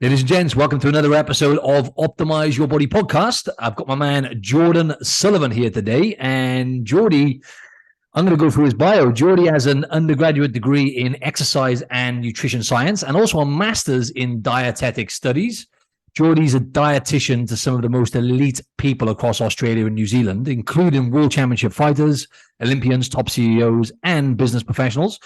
Ladies and gents, welcome to another episode of Optimize Your Body podcast. I've got my man Jordan Sullivan here today, and Jordy, I'm going to go through his bio. Jordy has an undergraduate degree in exercise and nutrition science, and also a master's in dietetic studies. Jordy's a dietitian to some of the most elite people across Australia and New Zealand, including World Championship fighters, Olympians, top CEOs, and business professionals.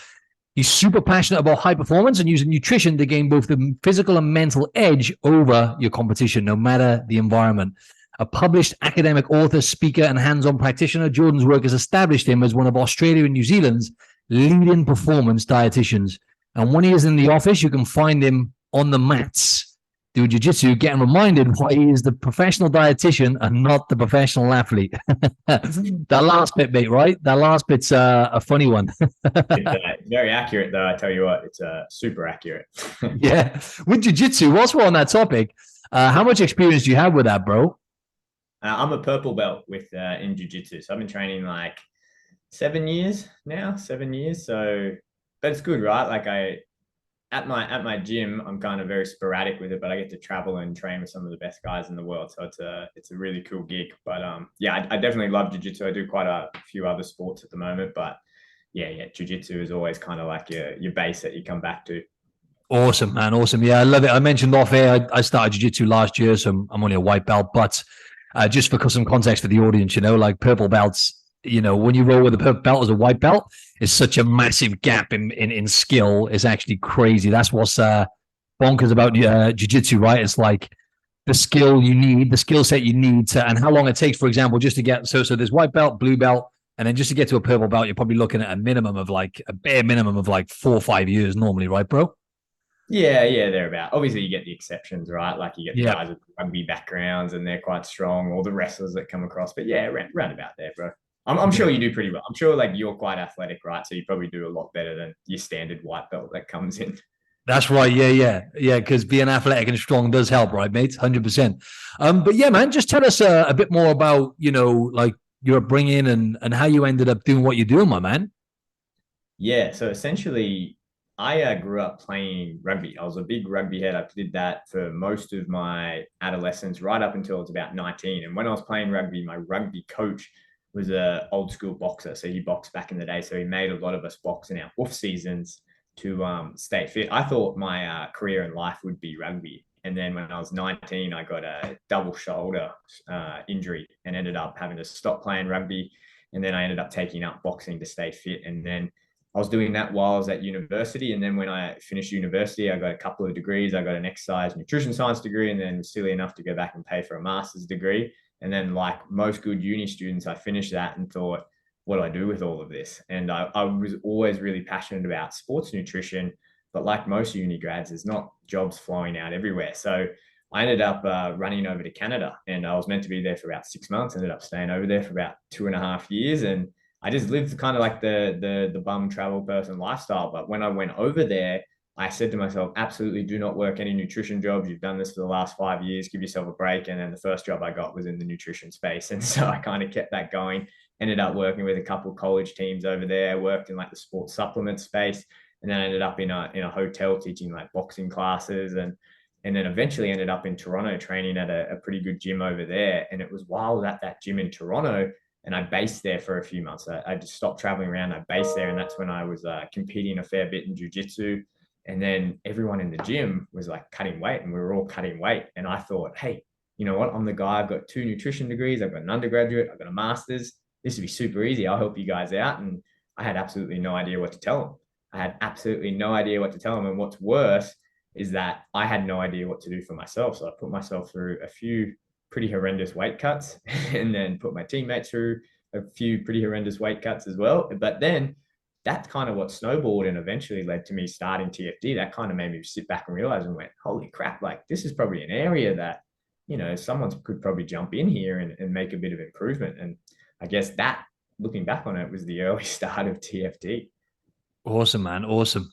He's super passionate about high performance and using nutrition to gain both the physical and mental edge over your competition, no matter the environment. A published academic author, speaker, and hands-on practitioner, Jordan's work has established him as one of Australia and New Zealand's leading performance dietitians. And when he is in the office, you can find him on the mats doing jiu-jitsu, getting reminded why he is the professional dietitian and not the professional athlete. That last bit, mate, right? That last bit's a funny one. It's very accurate, though. I tell you what, it's super accurate. Yeah. With jiu-jitsu, whilst we're on that topic, how much experience do you have with that, bro? I'm a purple belt in jiu-jitsu. So I've been training like 7 years now, 7 years. So, but it's good, right? Like at my gym, I'm kind of very sporadic with it, but I get to travel and train with some of the best guys in the world. So it's a really cool gig. But yeah, I definitely love jiu-jitsu. I do quite a few other sports at the moment, but yeah, jiu-jitsu is always kind of like your base that you come back to. Awesome, man. Awesome. Yeah, I love it. I mentioned off air, I started jiu-jitsu last year, so I'm only a white belt, but just for some context for the audience, like purple belts, when you roll with a purple belt as a white belt, it's such a massive gap in skill. It's actually crazy. That's what's bonkers about jiu-jitsu, right? It's like the skill you need, the skill set you need to, and how long it takes, for example, just to get, so there's white belt, blue belt, and then just to get to a purple belt, you're probably looking at a bare minimum of like 4 or 5 years normally, right, bro? Yeah, thereabout. Obviously, you get the exceptions, right? Like you get the guys with rugby backgrounds and they're quite strong, or the wrestlers that come across. But yeah, round about there, bro. I'm sure you do pretty well. I'm sure like you're quite athletic, right? So you probably do a lot better than your standard white belt that comes in. That's right. Yeah. Because being athletic and strong does help, right, mate? 100%. But yeah, man, just tell us a bit more about, like your upbringing and how you ended up doing what you're doing, my man. Yeah. So essentially, I grew up playing rugby. I was a big rugby head. I did that for most of my adolescence, right up until I was about 19. And when I was playing rugby, my rugby coach was a old school boxer. So he boxed back in the day. So he made a lot of us box in our off seasons to stay fit. I thought my career in life would be rugby. And then when I was 19, I got a double shoulder injury and ended up having to stop playing rugby. And then I ended up taking up boxing to stay fit. And then I was doing that while I was at university. And then when I finished university, I got a couple of degrees. I got an exercise nutrition science degree, and then was silly enough to go back and pay for a master's degree. And then like most good uni students, I finished that and thought, what do I do with all of this? And I was always really passionate about sports nutrition, but like most uni grads, there's not jobs flowing out everywhere. So I ended up running over to Canada, and I was meant to be there for about 6 months, ended up staying over there for about 2.5 years. And I just lived kind of like the bum travel person lifestyle. But when I went over there, I said to myself, absolutely do not work any nutrition jobs. You've done this for the last 5 years, give yourself a break. And then the first job I got was in the nutrition space. And so I kind of kept that going, ended up working with a couple of college teams over there, worked in like the sports supplement space, and then ended up in a hotel teaching like boxing classes, and then eventually ended up in Toronto training at a pretty good gym over there. And it was while I was at that gym in Toronto, and I based there for a few months. I just stopped traveling around. I based there, and that's when I was competing a fair bit in jiu-jitsu. And then everyone in the gym was like cutting weight, and we were all cutting weight. And I thought, hey, you know what? I'm the guy. I've got 2 nutrition degrees. I've got an undergraduate. I've got a master's. This would be super easy. I'll help you guys out. And I had absolutely no idea what to tell them. And what's worse is that I had no idea what to do for myself. So I put myself through a few pretty horrendous weight cuts, and then put my teammates through a few pretty horrendous weight cuts as well. But then that's kind of what snowballed and eventually led to me starting TFD. That kind of made me sit back and realize and went, holy crap, like this is probably an area that, someone could probably jump in here and make a bit of improvement. And I guess that, looking back on it, was the early start of TFD. Awesome, man. Awesome.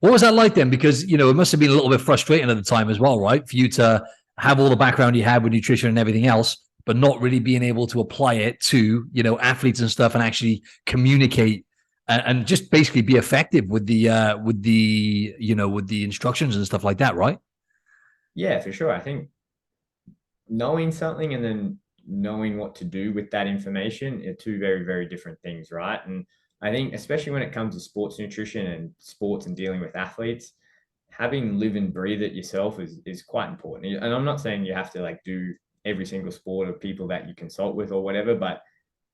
What was that like then? Because, it must have been a little bit frustrating at the time as well, right? For you to have all the background you had with nutrition and everything else, but not really being able to apply it to, athletes and stuff and actually communicate and just basically be effective with the instructions and stuff like that, right? Yeah, for sure. I think knowing something and then knowing what to do with that information are two very, very different things, right? And I think, especially when it comes to sports nutrition and sports and dealing with athletes, having live and breathe it yourself is quite important. And I'm not saying you have to like do every single sport of people that you consult with or whatever, but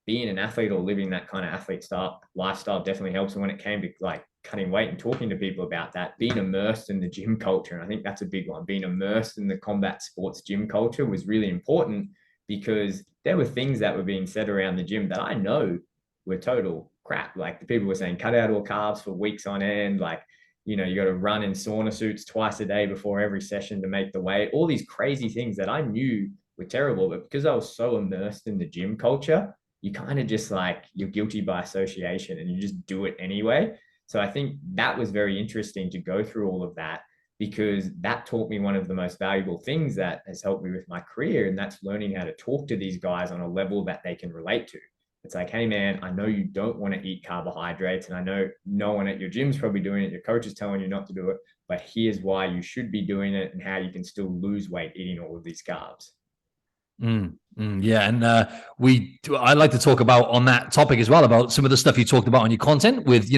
being an athlete or living that kind of athlete style lifestyle definitely helps. And when it came to like cutting weight and talking to people about that, being immersed in the gym culture, and I think that's a big one, being immersed in the combat sports gym culture was really important, because there were things that were being said around the gym that I know were total crap. Like the people were saying, cut out all carbs for weeks on end. Like, you got to run in sauna suits twice a day before every session to make the weight. All these crazy things that I knew were terrible, but because I was so immersed in the gym culture, you kind of just like, you're guilty by association and you just do it anyway. So I think that was very interesting to go through all of that, because that taught me one of the most valuable things that has helped me with my career. And that's learning how to talk to these guys on a level that they can relate to. It's like, hey man, I know you don't want to eat carbohydrates, and I know no one at your gym's probably doing it. Your coach is telling you not to do it, but here's why you should be doing it and how you can still lose weight eating all of these carbs. Yeah, and I like to talk about on that topic as well, about some of the stuff you talked about on your content with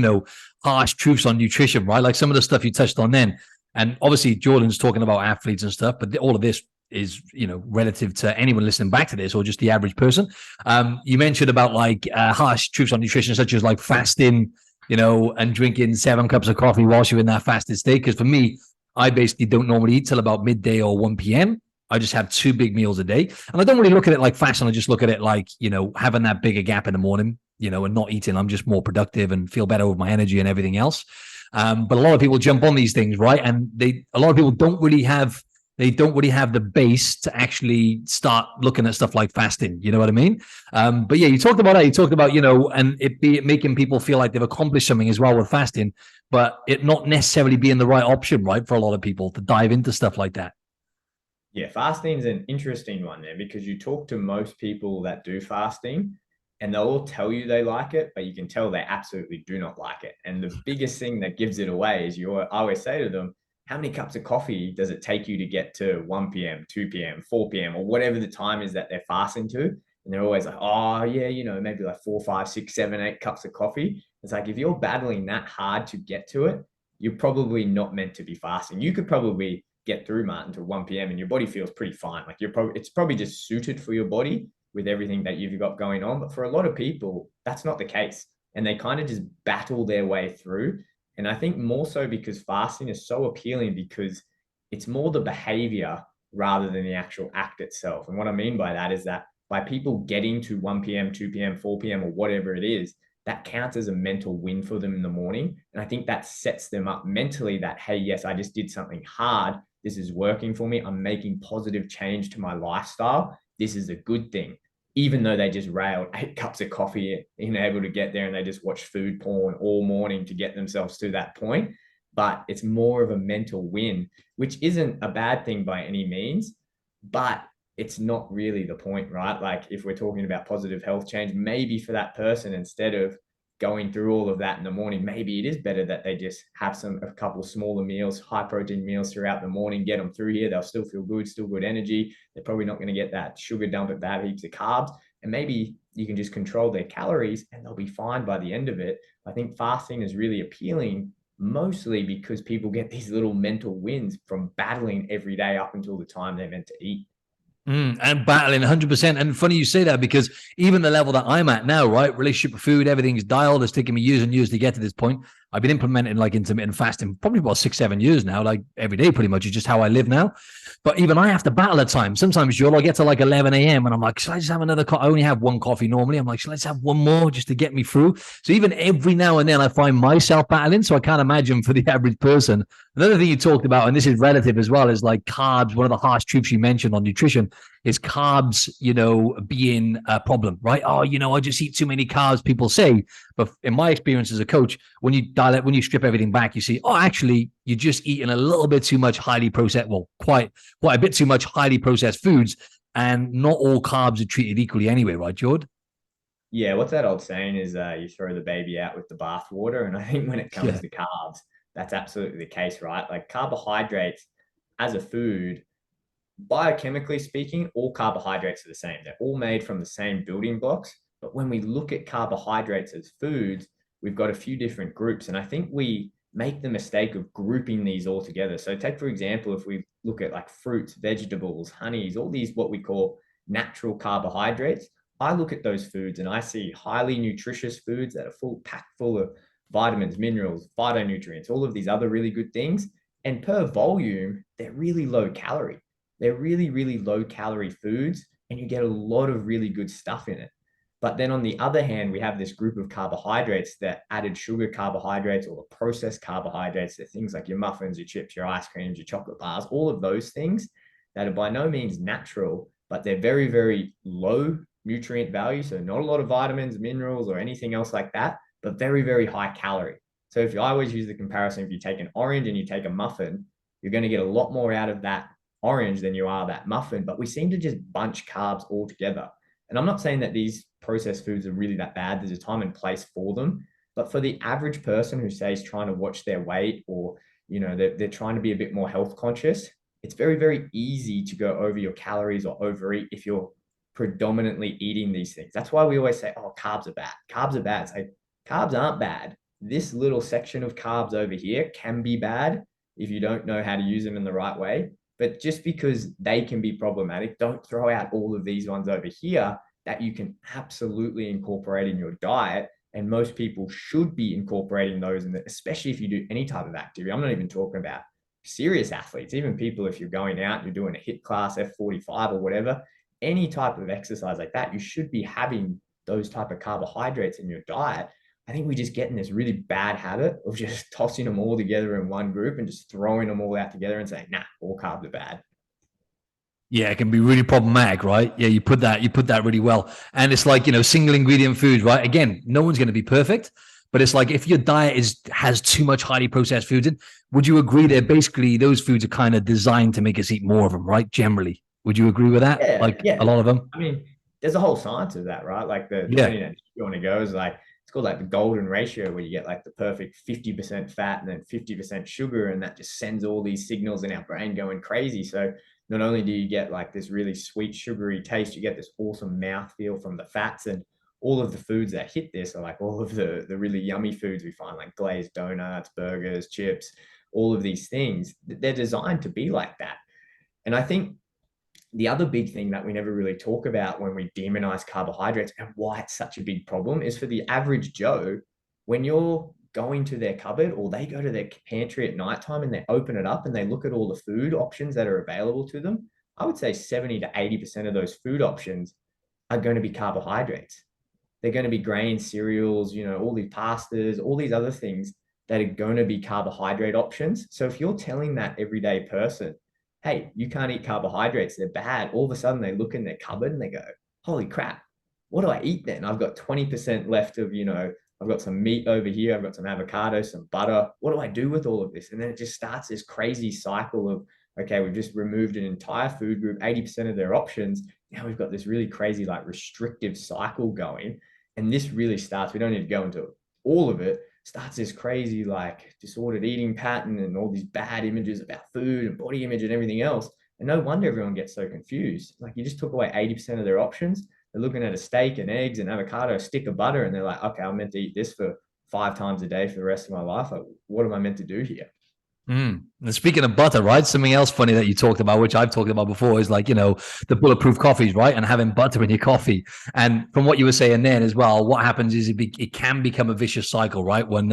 harsh truths on nutrition, right? Like some of the stuff you touched on then, and obviously Jordan's talking about athletes and stuff, but all of this is relative to anyone listening back to this or just the average person. You mentioned about like harsh truths on nutrition, such as like fasting, and drinking 7 cups of coffee whilst you're in that fasted state. Because for me, I basically don't normally eat till about midday or 1 p.m. I just have 2 big meals a day. And I don't really look at it like fasting. I just look at it like, having that bigger gap in the morning, and not eating. I'm just more productive and feel better with my energy and everything else. But a lot of people jump on these things, right? And a lot of people don't really have the base to actually start looking at stuff like fasting. You know what I mean? But yeah, you talked about that. You talked about, and it making people feel like they've accomplished something as well with fasting, but it not necessarily being the right option, right? For a lot of people to dive into stuff like that. Yeah, fasting is an interesting one there, because you talk to most people that do fasting and they'll all tell you they like it, but you can tell they absolutely do not like it. And the biggest thing that gives it away is I always say to them, how many cups of coffee does it take you to get to 1 p.m., 2 p.m., 4 p.m., or whatever the time is that they're fasting to? And they're always like, oh, yeah, maybe like 4, 5, 6, 7, 8 cups of coffee. It's like, if you're battling that hard to get to it, you're probably not meant to be fasting. You could probably get through, Martin, to 1 p.m. and your body feels pretty fine. Like it's probably just suited for your body with everything that you've got going on. But for a lot of people, that's not the case. And they kind of just battle their way through. And I think more so because fasting is so appealing, because it's more the behavior rather than the actual act itself. And what I mean by that is that by people getting to 1 p.m., 2 p.m., 4 p.m., or whatever it is, that counts as a mental win for them in the morning. And I think that sets them up mentally that, hey, yes, I just did something hard. This is working for me. I'm making positive change to my lifestyle. This is a good thing. Even though they just railed 8 cups of coffee and able to get there, and they just watched food porn all morning to get themselves to that point. But it's more of a mental win, which isn't a bad thing by any means, but it's not really the point, right? Like if we're talking about positive health change, maybe for that person, instead of going through all of that in the morning, maybe it is better that they just have a couple smaller meals, high protein meals throughout the morning, get them through here. They'll still feel good, still good energy. They're probably not going to get that sugar dump at bad heaps of carbs. And maybe you can just control their calories and they'll be fine by the end of it. I think fasting is really appealing, mostly because people get these little mental wins from battling every day up until the time they're meant to eat. And battling 100%. And funny you say that, because even the level that I'm at now, right? Relationship with food, everything's dialed. It's taken me years and years to get to this point. I've been implementing like intermittent fasting probably about 6, 7 years now, like every day pretty much is just how I live now. But even I have to battle at times. Sometimes I get to like 11 a.m. and I'm like, should I just have another coffee? I only have 1 coffee normally. I'm like, should I just have 1 more just to get me through? So even every now and then I find myself battling. So I can't imagine for the average person. Another thing you talked about, and this is relative as well, is like carbs. One of the harsh truths you mentioned on nutrition is carbs, being a problem, right? Oh, I just eat too many carbs, people say. But in my experience as a coach, when you strip everything back, you see, oh, actually, you're just eating a little bit too much highly processed, well, quite a bit too much highly processed foods, and not all carbs are treated equally anyway, right, Jordan? Yeah, what's that old saying is you throw the baby out with the bathwater. And I think when it comes to carbs, that's absolutely the case, right? Like carbohydrates as a food, biochemically speaking, all carbohydrates are the same. They're all made from the same building blocks. But when we look at carbohydrates as foods, we've got a few different groups. And I think we make the mistake of grouping these all together. So take, for example, if we look at like fruits, vegetables, honeys, all these what we call natural carbohydrates, I look at those foods and I see highly nutritious foods that are packed full of vitamins, minerals, phytonutrients, all of these other really good things. And per volume, they're really low calorie. They're really, really low calorie foods, and you get a lot of really good stuff in it. But then on the other hand, we have this group of carbohydrates, that added sugar carbohydrates or the processed carbohydrates, that things like your muffins, your chips, your ice creams, your chocolate bars, all of those things that are by no means natural, but they're very, very low nutrient value. So not a lot of vitamins, minerals, or anything else like that, but very, very high calorie. So if I always use the comparison, if you take an orange and you take a muffin, you're going to get a lot more out of that orange than you are that muffin, but we seem to just bunch carbs all together. And I'm not saying that these processed foods are really that bad. There's a time and place for them. But for the average person who says trying to watch their weight, or, you know, they're trying to be a bit more health conscious, it's very, very easy to go over your calories or overeat if you're predominantly eating these things. That's why we always say, oh, carbs are bad. Carbs are bad. It's like, carbs aren't bad. This little section of carbs over here can be bad if you don't know how to use them in the right way. But just because they can be problematic, don't throw out all of these ones over here that you can absolutely incorporate in your diet. And most people should be incorporating those, and especially if you do any type of activity. I'm not even talking about serious athletes, even people, if you're going out, you're doing a HIIT class, F45 or whatever, any type of exercise like that, you should be having those type of carbohydrates in your diet. I think we just get in this really bad habit of just tossing them all together in one group and just throwing them all out together and saying, nah, all carbs are bad. Yeah, it can be really problematic, right? Yeah, you put that really well. And it's like, you know, single ingredient foods, right? Again, no one's going to be perfect, but it's like if your diet has too much highly processed foods in, would you agree that basically those foods are kind of designed to make us eat more of them, right? Generally, would you agree with that? Yeah. A lot of them. I mean, there's a whole science of that, right? Like depending on you want to go is like, it's called like the golden ratio, where you get like the perfect 50% fat and then 50% sugar. And that just sends all these signals in our brain going crazy. So not only do you get like this really sweet, sugary taste, you get this awesome mouthfeel from the fats, and all of the foods that hit this are like all of the really yummy foods we find, like glazed donuts, burgers, chips, all of these things. They're designed to be like that. And I think the other big thing that we never really talk about when we demonize carbohydrates, and why it's such a big problem, is for the average Joe, when you're going to their cupboard or they go to their pantry at nighttime and they open it up and they look at all the food options that are available to them, I would say 70 to 80% of those food options are going to be carbohydrates. They're going to be grains, cereals, you know, all these pastas, all these other things that are going to be carbohydrate options. So if you're telling that everyday person, hey, you can't eat carbohydrates, they're bad, all of a sudden they look in their cupboard and they go, holy crap, what do I eat then? I've got 20% left of, you know, I've got some meat over here, I've got some avocado, some butter. What do I do with all of this? And then it just starts this crazy cycle of, okay, we've just removed an entire food group, 80% of their options. Now we've got this really crazy, like restrictive cycle going. And this really starts, we don't need to go into all of it, starts this crazy, like disordered eating pattern and all these bad images about food and body image and everything else. And no wonder everyone gets so confused. Like you just took away 80% of their options. They're looking at a steak and eggs and avocado, a stick of butter, and they're like, okay, I'm meant to eat this for 5 times a day for the rest of my life. Like, what am I meant to do here? And speaking of butter, right? Something else funny that you talked about, which I've talked about before, is like, you know, the bulletproof coffees, right? And having butter in your coffee. And from what you were saying then as well, what happens is it can become a vicious cycle, right? When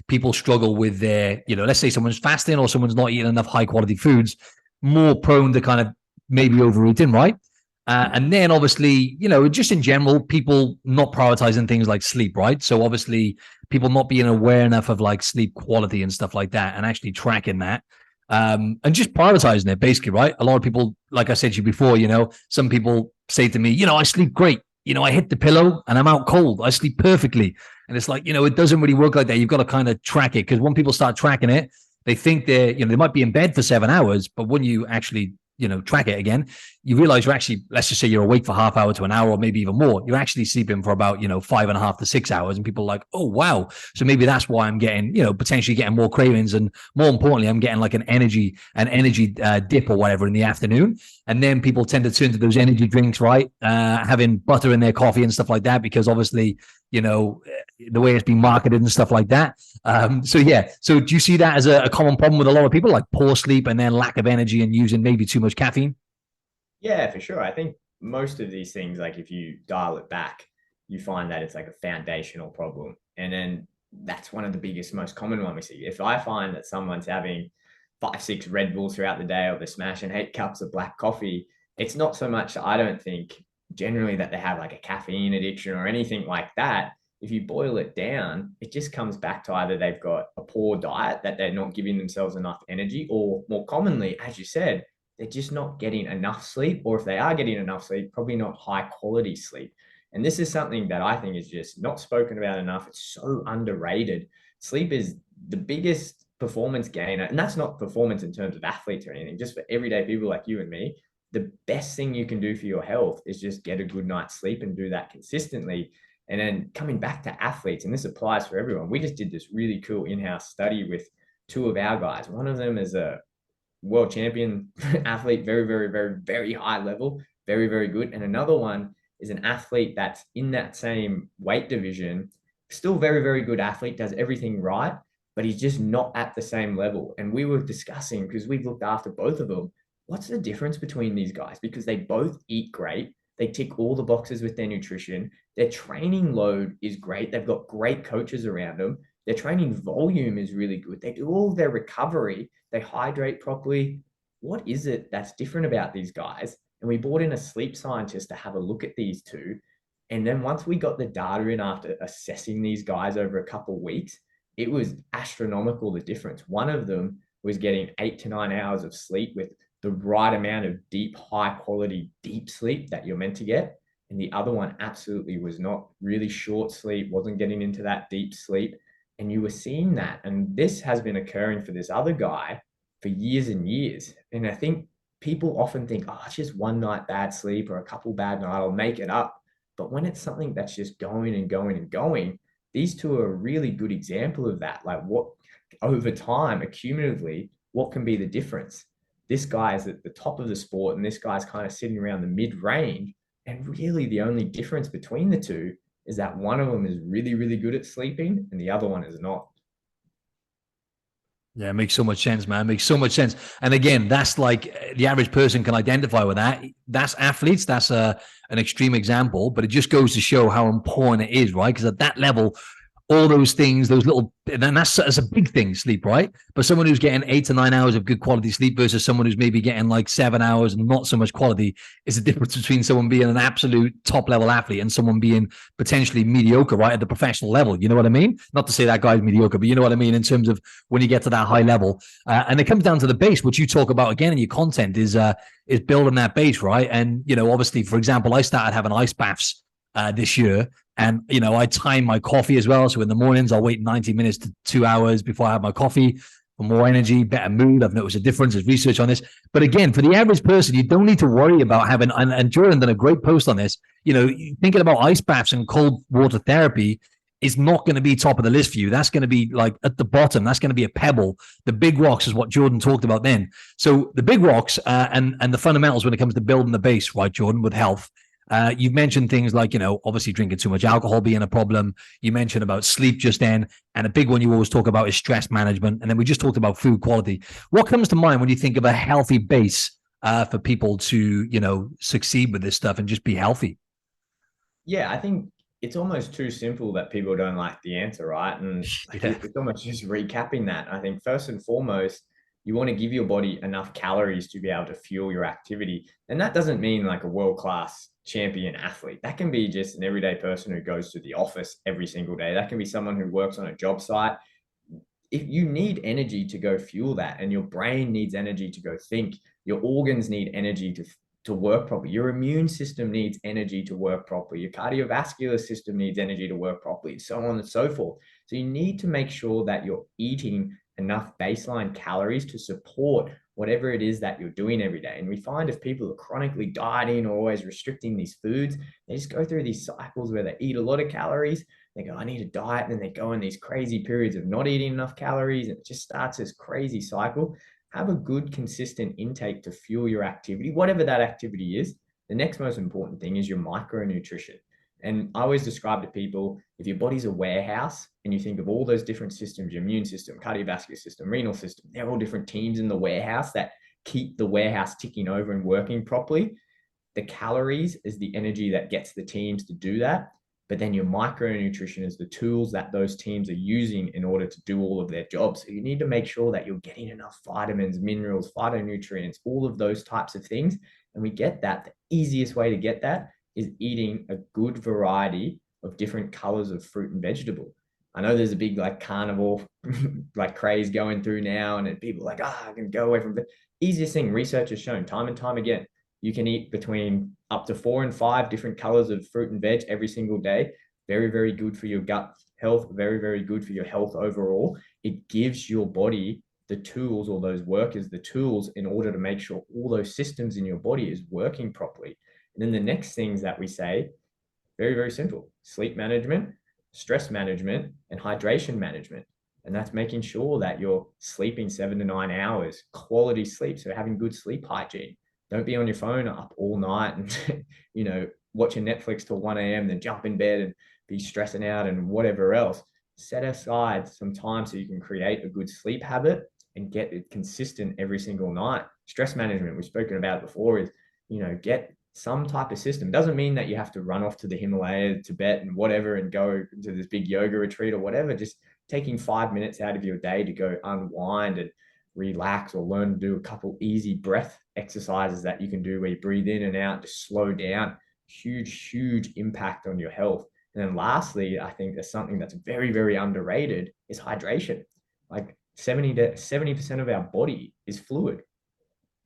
people struggle with their, you know, let's say someone's fasting or someone's not eating enough high quality foods, more prone to kind of maybe overeating, right? And then obviously, you know, just in general, people not prioritizing things like sleep, right? So obviously people not being aware enough of like sleep quality and stuff like that, and actually tracking that, and just prioritizing it basically, right? A lot of people, like I said to you before, you know, some people say to me, you know, I sleep great. You know, I hit the pillow and I'm out cold. I sleep perfectly. And it's like, you know, it doesn't really work like that. You've got to kind of track it, because when people start tracking it, they think they're, you know, they might be in bed for 7 hours, but when you actually, you know, track it again, you realize you're actually, let's just say you're awake for half hour to an hour, or maybe even more. You're actually sleeping for about, you know, 5.5 to 6 hours. And people are like, oh, wow. So maybe that's why I'm getting, you know, potentially getting more cravings. And more importantly, I'm getting like an energy dip or whatever in the afternoon. And then people tend to turn to those energy drinks, right? Having butter in their coffee and stuff like that, because obviously, you know, the way it's been marketed and stuff like that. So yeah. So do you see that as a common problem with a lot of people, like poor sleep and then lack of energy and using maybe too much caffeine? Yeah, for sure. I think most of these things, like if you dial it back, you find that it's like a foundational problem. And then that's one of the biggest, most common one we see. If I find that someone's having 5, 6 Red Bulls throughout the day, or they're smashing 8 cups of black coffee, it's not so much, I don't think, generally that they have like a caffeine addiction or anything like that. If you boil it down, it just comes back to either they've got a poor diet, that they're not giving themselves enough energy, or more commonly, as you said, they're just not getting enough sleep. Or if they are getting enough sleep, probably not high quality sleep. And this is something that I think is just not spoken about enough. It's so underrated. Sleep is the biggest performance gainer. And that's not performance in terms of athletes or anything, just for everyday people like you and me. The best thing you can do for your health is just get a good night's sleep and do that consistently. And then coming back to athletes, and this applies for everyone, we just did this really cool in-house study with 2 of our guys. One of them is a world champion athlete, very, very, very, very high level, very, very good. And another one is an athlete that's in that same weight division, still very, very good athlete, does everything right, but he's just not at the same level. And we were discussing, because we've looked after both of them, what's the difference between these guys? Because they both eat great. They tick all the boxes with their nutrition. Their training load is great. They've got great coaches around them. Their training volume is really good. They do all their recovery. They hydrate properly. What is it that's different about these guys? And we brought in a sleep scientist to have a look at these two. And then once we got the data in after assessing these guys over a couple of weeks, it was astronomical, the difference. One of them was getting 8 to 9 hours of sleep with the right amount of deep, high quality, deep sleep that you're meant to get. And the other one absolutely was not. Really short sleep, wasn't getting into that deep sleep. And you were seeing that. And this has been occurring for this other guy for years and years. And I think people often think, oh, it's just one night bad sleep or a couple bad nights, I'll make it up. But when it's something that's just going and going and going, these two are a really good example of that. Like, what over time, accumulatively, what can be the difference? This guy is at the top of the sport, and this guy's kind of sitting around the mid range. And really, the only difference between the two is that one of them is really, really good at sleeping and the other one is not. Yeah, it makes so much sense, man. It makes so much sense. And again, that's like the average person can identify with that. That's athletes. That's an extreme example, but it just goes to show how important it is, right? Because at that level, all those things, those little, and then that's a big thing, sleep, right? But someone who's getting 8 to 9 hours of good quality sleep versus someone who's maybe getting like 7 hours and not so much quality is the difference between someone being an absolute top level athlete and someone being potentially mediocre, right? At the professional level. You know what I mean? Not to say that guy's mediocre, but you know what I mean in terms of when you get to that high level. And it comes down to the base, which you talk about again in your content is building that base, right? And, you know, obviously, for example, I started having ice baths this year. And, you know, I time my coffee as well. So in the mornings, I'll wait 90 minutes to 2 hours before I have my coffee for more energy, better mood. I've noticed a difference. There's research on this. But again, for the average person, you don't need to worry about having, and Jordan done a great post on this, you know, thinking about ice baths and cold water therapy is not going to be top of the list for you. That's going to be like at the bottom. That's going to be a pebble. The big rocks is what Jordan talked about then. So the big rocks and the fundamentals when it comes to building the base, right, Jordan, with health. You've mentioned things like, you know, obviously drinking too much alcohol being a problem. You mentioned about sleep just then. And a big one you always talk about is stress management. And then we just talked about food quality. What comes to mind when you think of a healthy base for people to, you know, succeed with this stuff and just be healthy? Yeah, I think it's almost too simple that people don't like the answer, right? And like, Yeah. it's almost just recapping that. I think first and foremost, you want to give your body enough calories to be able to fuel your activity. And that doesn't mean like a world-class champion athlete. That can be just an everyday person who goes to the office every single day. That can be someone who works on a job site. If you need energy to go fuel that, and your brain needs energy to go think, your organs need energy to work properly. Your immune system needs energy to work properly. Your cardiovascular system needs energy to work properly, so on and so forth. So you need to make sure that you're eating enough baseline calories to support whatever it is that you're doing every day. And we find if people are chronically dieting or always restricting these foods, they just go through these cycles where they eat a lot of calories. They go, I need a diet. And then they go in these crazy periods of not eating enough calories. And it just starts this crazy cycle. have a good, consistent intake to fuel your activity, whatever that activity is. The next most important thing is your micronutrition. And I always describe to people, if your body's a warehouse and you think of all those different systems, your immune system, cardiovascular system, renal system, they're all different teams in the warehouse that keep the warehouse ticking over and working properly. The calories is the energy that gets the teams to do that. But then your micronutrition is the tools that those teams are using in order to do all of their jobs. So you need to make sure that you're getting enough vitamins, minerals, phytonutrients, all of those types of things. And we get that. The easiest way to get that is eating a good variety of different colors of fruit and vegetable. I know there's a big like carnivore like craze going through now, and people are like, I can go away from the easiest thing. Research has shown time and time again, you can eat between up to 4 and 5 different colors of fruit and veg every single day. Very, very good for your gut health. Very, very good for your health overall. It gives your body the tools, or those workers, the tools in order to make sure all those systems in your body is working properly. And then the next things that we say, very, very simple: sleep management, stress management, and hydration management. And that's making sure that you're sleeping 7 to 9 hours, quality sleep. So having good sleep hygiene. Don't be on your phone up all night and, watching Netflix till 1 a.m., then jump in bed and be stressing out and whatever else. Set aside some time so you can create a good sleep habit and get it consistent every single night. Stress management, we've spoken about it before, is, get some type of system. It doesn't mean that you have to run off to the Himalayas, Tibet and whatever and go to this big yoga retreat or whatever. Just taking 5 minutes out of your day to go unwind and relax, or learn to do a couple easy breath exercises that you can do where you breathe in and out, just slow down. Huge impact on your health. And then lastly, I think there's something that's very, very underrated is hydration. Like 70% of our body is fluid.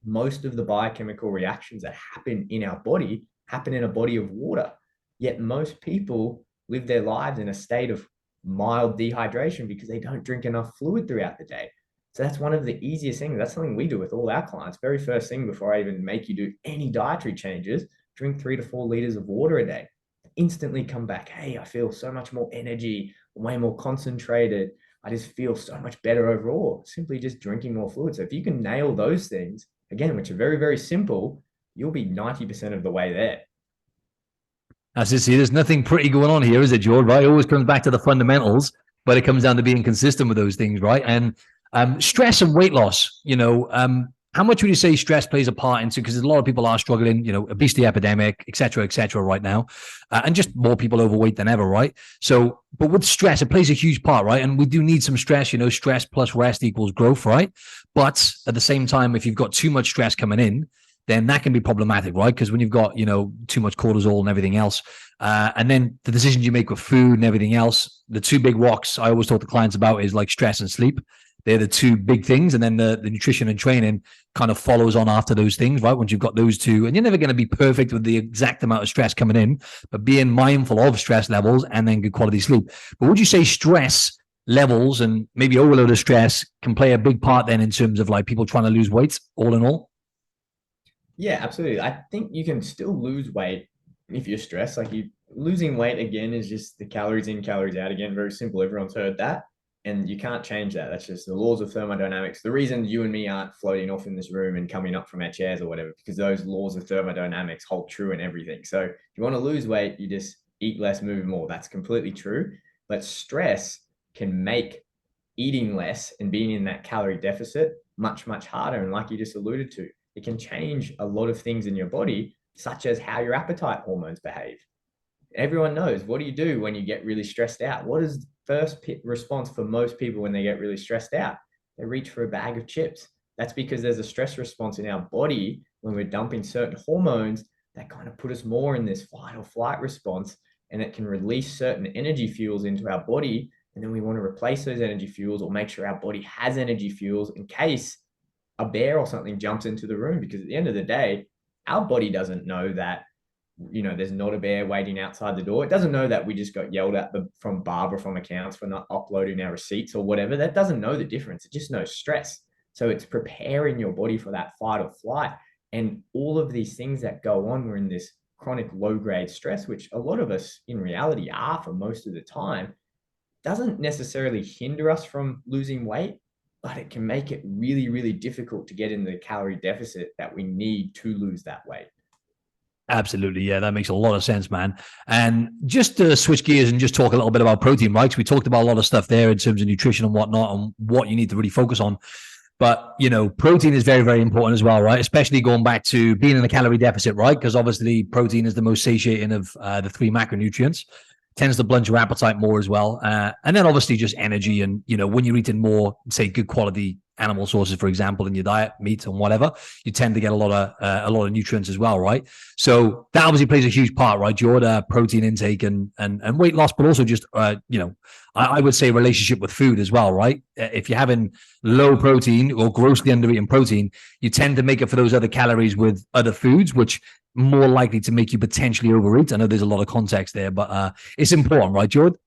Most of the biochemical reactions that happen in our body happen in a body of water. Yet most people live their lives in a state of mild dehydration because they don't drink enough fluid throughout the day. So that's one of the easiest things. That's something we do with all our clients. Very first thing before I even make you do any dietary changes, drink 3 to 4 liters of water a day. Instantly come back, hey, I feel so much more energy, way more concentrated. I just feel so much better overall, simply just drinking more fluid. So if you can nail those things, again, which are very, very simple, you'll be 90% of the way there. As you see, there's nothing pretty going on here, is it, George? Right? It always comes back to the fundamentals, but it comes down to being consistent with those things, right? And stress and weight loss, how much would you say stress plays a part into? Because a lot of people are struggling, obesity epidemic, et cetera, right now, and just more people overweight than ever, right? So, but with stress, it plays a huge part, right? And we do need some stress, stress plus rest equals growth, right? But at the same time, if you've got too much stress coming in, then that can be problematic, right? Because when you've got, too much cortisol and everything else, and then the decisions you make with food and everything else, the two big rocks I always talk to clients about is like stress and sleep. They're the two big things. And then the nutrition and training kind of follows on after those things, right? Once you've got those two, and you're never going to be perfect with the exact amount of stress coming in, but being mindful of stress levels and then good quality sleep. But would you say stress levels and maybe overload of stress can play a big part then in terms of like people trying to lose weight all in all? Yeah, absolutely. I think you can still lose weight if you're stressed. Like losing weight again is just the calories in, calories out again. Very simple. Everyone's heard that. And you can't change that. That's just the laws of thermodynamics. The reason you and me aren't floating off in this room and coming up from our chairs or whatever, because those laws of thermodynamics hold true in everything. So if you want to lose weight, you just eat less, move more. That's completely true. But stress can make eating less and being in that calorie deficit much, much harder. And like you just alluded to, it can change a lot of things in your body, such as how your appetite hormones behave. Everyone knows, what do you do when you get really stressed out? What is the first response for most people when they get really stressed out? They reach for a bag of chips. That's because there's a stress response in our body when we're dumping certain hormones that kind of put us more in this fight or flight response, and it can release certain energy fuels into our body. And then we want to replace those energy fuels or make sure our body has energy fuels in case a bear or something jumps into the room. Because at the end of the day, our body doesn't know that there's not a bear waiting outside the door. It doesn't know that we just got yelled at from Barbara from accounts for not uploading our receipts or whatever. That doesn't know the difference. It just knows stress. So it's preparing your body for that fight or flight. And all of these things that go on, we're in this chronic low-grade stress, which a lot of us in reality are for most of the time, doesn't necessarily hinder us from losing weight, but it can make it really, really difficult to get in the calorie deficit that we need to lose that weight. Absolutely. Yeah, that makes a lot of sense, man. And just to switch gears and just talk a little bit about protein, right? Because we talked about a lot of stuff there in terms of nutrition and whatnot and what you need to really focus on. But, you know, protein is very, very important as well, right? Especially going back to being in a calorie deficit, right? Because obviously protein is the most satiating of the three macronutrients, tends to blunt your appetite more as well. And then obviously just energy. And, you know, when you're eating more, say, good quality animal sources, for example, in your diet, meat and whatever, you tend to get a lot of nutrients as well, right? So that obviously plays a huge part, right? Your protein intake and weight loss, but also just you know, I would say relationship with food as well, right? If you're having low protein or grossly under eating protein, you tend to make up for those other calories with other foods, which more likely to make you potentially overeat. I know there's a lot of context there, but it's important, right, Jordan?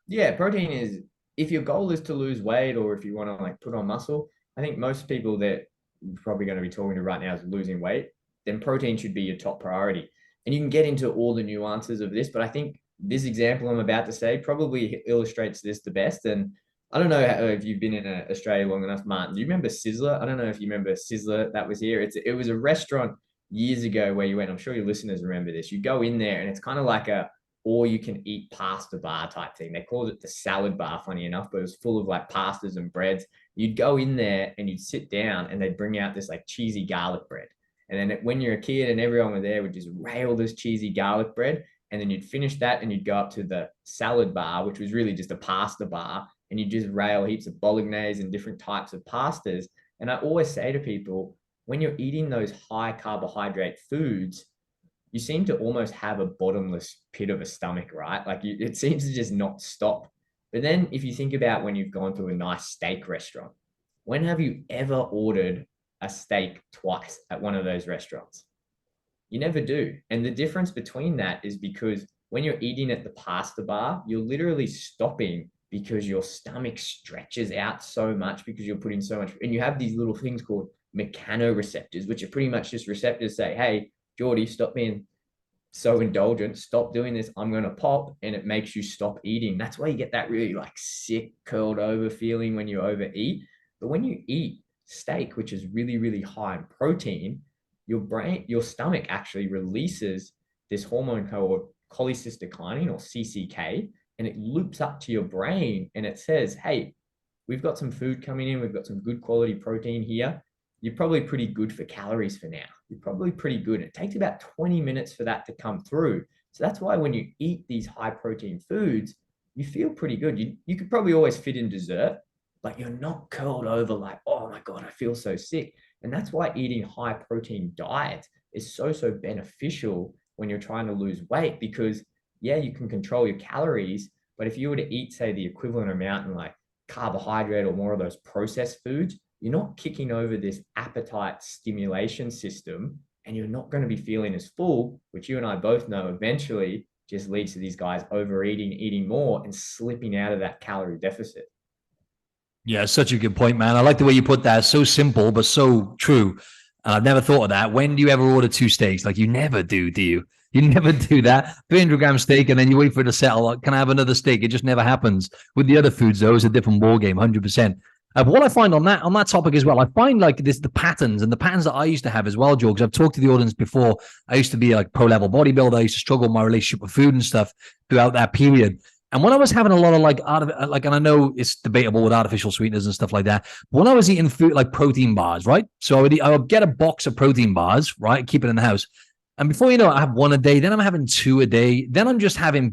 Yeah, protein is, if your goal is to lose weight or if you want to like put on muscle, I think most people that you're probably going to be talking to right now is losing weight, then protein should be your top priority. And you can get into all the nuances of this, but I think this example I'm about to say probably illustrates this the best. And I don't know if you've been in Australia long enough, Martin. Do you remember Sizzler? I don't know if you remember Sizzler that was here. It was a restaurant years ago where you went. I'm sure your listeners remember this. You go in there and it's kind of like a or you can eat pasta bar type thing. They called it the salad bar, funny enough, but it was full of like pastas and breads. You'd go in there and you'd sit down and they'd bring out this like cheesy garlic bread. And then when you're a kid and everyone was there would just rail this cheesy garlic bread. And then you'd finish that and you'd go up to the salad bar, which was really just a pasta bar. And you'd just rail heaps of bolognese and different types of pastas. And I always say to people, when you're eating those high carbohydrate foods, you seem to almost have a bottomless pit of a stomach, right? Like it seems to just not stop. But then if you think about when you've gone to a nice steak restaurant, when have you ever ordered a steak twice at one of those restaurants? You never do. And the difference between that is because when you're eating at the pasta bar, you're literally stopping because your stomach stretches out so much because you're putting so much, and you have these little things called mechanoreceptors, which are pretty much just receptors say, hey, Geordie, stop being so indulgent. Stop doing this. I'm going to pop. And it makes you stop eating. That's why you get that really like sick, curled over feeling when you overeat. But when you eat steak, which is really, really high in protein, your stomach actually releases this hormone called cholecystokinin or CCK, and it loops up to your brain and it says, hey, we've got some food coming in. We've got some good quality protein here. You're probably pretty good for calories for now. You're probably pretty good. It takes about 20 minutes for that to come through. So that's why when you eat these high protein foods, you feel pretty good. You could probably always fit in dessert, but you're not curled over like, oh my God, I feel so sick. And that's why eating high protein diets is so beneficial when you're trying to lose weight, because yeah, you can control your calories, but if you were to eat, say, the equivalent amount in like carbohydrate or more of those processed foods, you're not kicking over this appetite stimulation system and you're not going to be feeling as full, which you and I both know eventually just leads to these guys overeating, eating more and slipping out of that calorie deficit. Yeah, such a good point, man. I like the way you put that. So simple, but so true. I've never thought of that. When do you ever order two steaks? Like you never do you? You never do that. 300-gram steak, and then you wait for it to settle. Like, can I have another steak? It just never happens. With the other foods, though, it's a different ball game, 100%. What I find on that topic as well, I find like the patterns that I used to have as well, Joe, because I've talked to the audience before. I used to be like pro level bodybuilder. I used to struggle with my relationship with food and stuff throughout that period. And when I was having a lot of and I know it's debatable with artificial sweeteners and stuff like that, but when I was eating food like protein bars, right? So I would get a box of protein bars, right? Keep it in the house. And before you know it, I have one a day, then I'm having two a day. Then I'm just having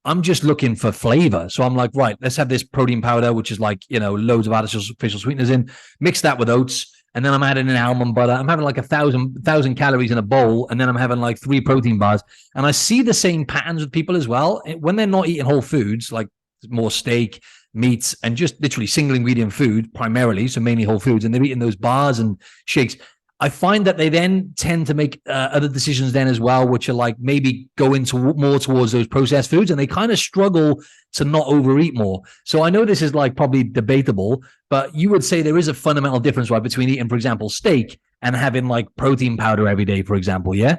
I'm just looking for flavor. So I'm like, right, let's have this protein powder, which is like, loads of artificial sweeteners in, mix that with oats. And then I'm adding in almond butter. I'm having like 1,000 calories in a bowl. And then I'm having like 3 protein bars. And I see the same patterns with people as well. When they're not eating whole foods, like more steak, meats, and just literally single ingredient food primarily, so mainly whole foods, and they're eating those bars and shakes, I find that they then tend to make other decisions then as well, which are like maybe go into more towards those processed foods, and they kind of struggle to not overeat more. So I know this is like probably debatable, but you would say there is a fundamental difference, right, between eating, for example, steak and having like protein powder every day, for example. Yeah.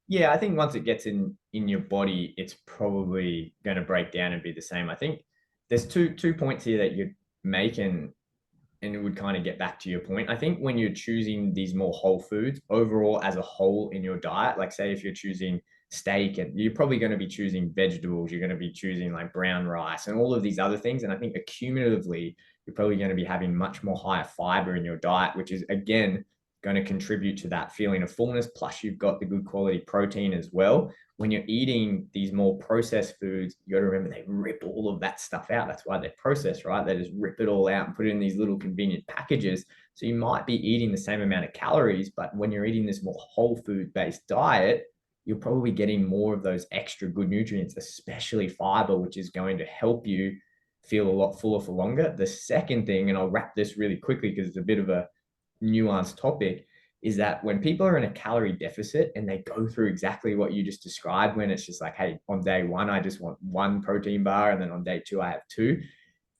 Yeah, I think once it gets in your body, it's probably going to break down and be the same. I think there's two points here that make, and it would kind of get back to your point. I think when you're choosing these more whole foods overall as a whole in your diet, like say if you're choosing steak, and you're probably going to be choosing vegetables, you're going to be choosing like brown rice and all of these other things. And I think accumulatively, you're probably going to be having much more higher fiber in your diet, which is again going to contribute to that feeling of fullness. Plus, you've got the good quality protein as well. When you're eating these more processed foods, you got to remember they rip all of that stuff out. That's why they're processed, right? They just rip it all out and put it in these little convenient packages. So you might be eating the same amount of calories, but when you're eating this more whole food based diet, you're probably getting more of those extra good nutrients, especially fiber, which is going to help you feel a lot fuller for longer. The second thing, and I'll wrap this really quickly because it's a bit of a nuanced topic, is that when people are in a calorie deficit and they go through exactly what you just described, when it's just like, hey, on day one, I just want one protein bar, and then on day two, I have two.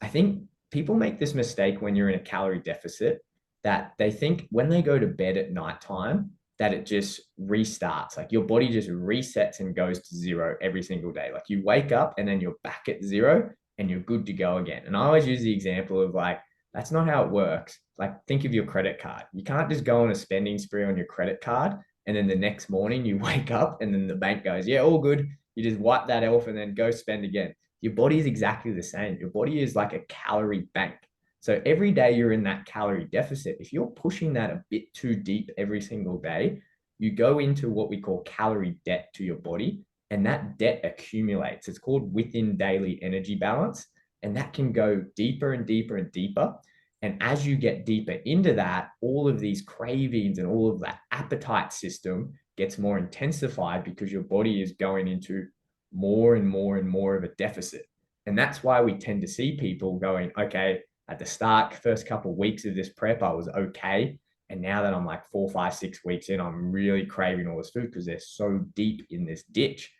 I think people make this mistake when you're in a calorie deficit, that they think when they go to bed at nighttime, that it just restarts. Like your body just resets and goes to zero every single day. Like you wake up and then you're back at zero and you're good to go again. And I always use the example of like, that's not how it works. Like think of your credit card. You can't just go on a spending spree on your credit card and then the next morning you wake up and then the bank goes, yeah, all good. You just wipe that off and then go spend again. Your body is exactly the same. Your body is like a calorie bank. So every day you're in that calorie deficit. If you're pushing that a bit too deep every single day, you go into what we call calorie debt to your body, and that debt accumulates. It's called within daily energy balance, and that can go deeper and deeper and deeper. And as you get deeper into that, all of these cravings and all of that appetite system gets more intensified because your body is going into more and more and more of a deficit. And that's why we tend to see people going, okay, at the start, first couple of weeks of this prep, I was okay. And now that I'm like 4, 5, 6 weeks in, I'm really craving all this food because they're so deep in this ditch.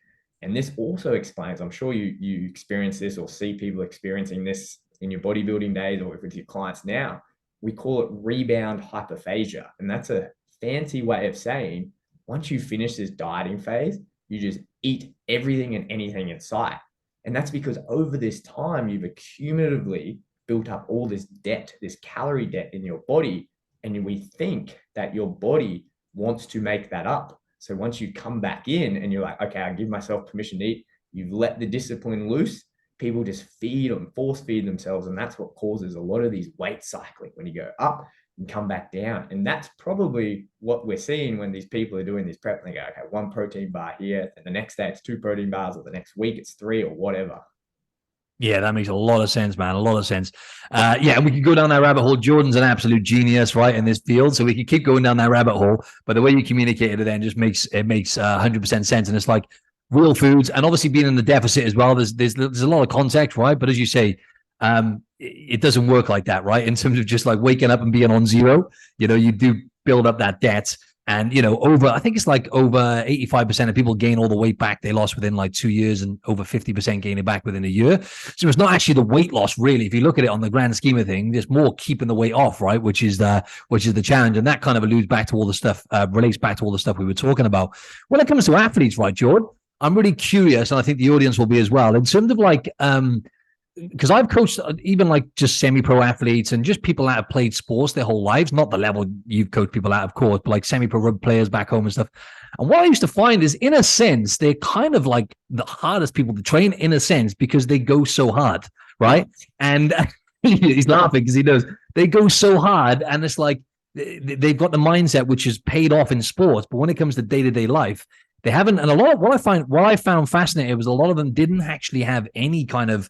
And this also explains, I'm sure you experience this or see people experiencing this in your bodybuilding days or with your clients now. We call it rebound hyperphagia. And that's a fancy way of saying once you finish this dieting phase, you just eat everything and anything in sight. And that's because over this time, you've accumulatively built up all this debt, this calorie debt in your body. And we think that your body wants to make that up. So once you come back in and you're like, okay, I give myself permission to eat, you've let the discipline loose, people just feed them, force feed themselves. And that's what causes a lot of these weight cycling when you go up and come back down. And that's probably what we're seeing when these people are doing this prep. And they go, okay, one protein bar here, and the next day it's 2 protein bars, or the next week it's 3 or whatever. Yeah, that makes a lot of sense, man. A lot of sense. Yeah, we could go down that rabbit hole. Jordan's an absolute genius, right, in this field. So we could keep going down that rabbit hole. But the way you communicated it then just makes 100% sense. And it's like real foods, and obviously being in the deficit as well. There's a lot of context, right? But as you say, it doesn't work like that, right? In terms of just like waking up and being on zero, you do build up that debt. And, I think it's like over 85% of people gain all the weight back they lost within like 2 years, and over 50% gain it back within a year. So it's not actually the weight loss, really. If you look at it on the grand scheme of things, it's more keeping the weight off, right? Which is the challenge. And that kind of alludes back to all the stuff, relates back to all the stuff we were talking about. When it comes to athletes, right, Jordan, I'm really curious, and I think the audience will be as well, in terms of like, because I've coached even like just semi-pro athletes and just people that have played sports their whole lives, not the level you've coached people at, of course, but like semi-pro rugby players back home and stuff. And what I used to find is, in a sense, they're kind of like the hardest people to train, in a sense, because they go so hard, right? And he's laughing because he knows they go so hard, and it's like they've got the mindset which is paid off in sports, but when it comes to day-to-day life, they haven't. And a lot of what I found fascinating was a lot of them didn't actually have any kind of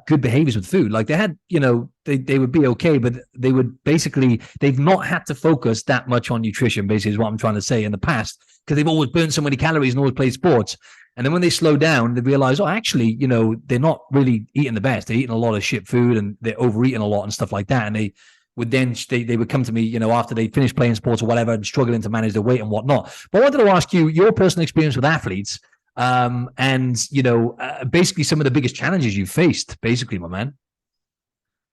good behaviors with food. Like they had, they would be okay, but they would basically, they've not had to focus that much on nutrition, basically is what I'm trying to say, in the past, because they've always burnt so many calories and always played sports. And then when they slow down, they realize, actually, they're not really eating the best. They're eating a lot of shit food and they're overeating a lot and stuff like that. And they would then, they would come to me, after they finished playing sports or whatever and struggling to manage their weight and whatnot. But I wanted to ask you your personal experience with athletes, basically some of the biggest challenges you've faced, basically, my man.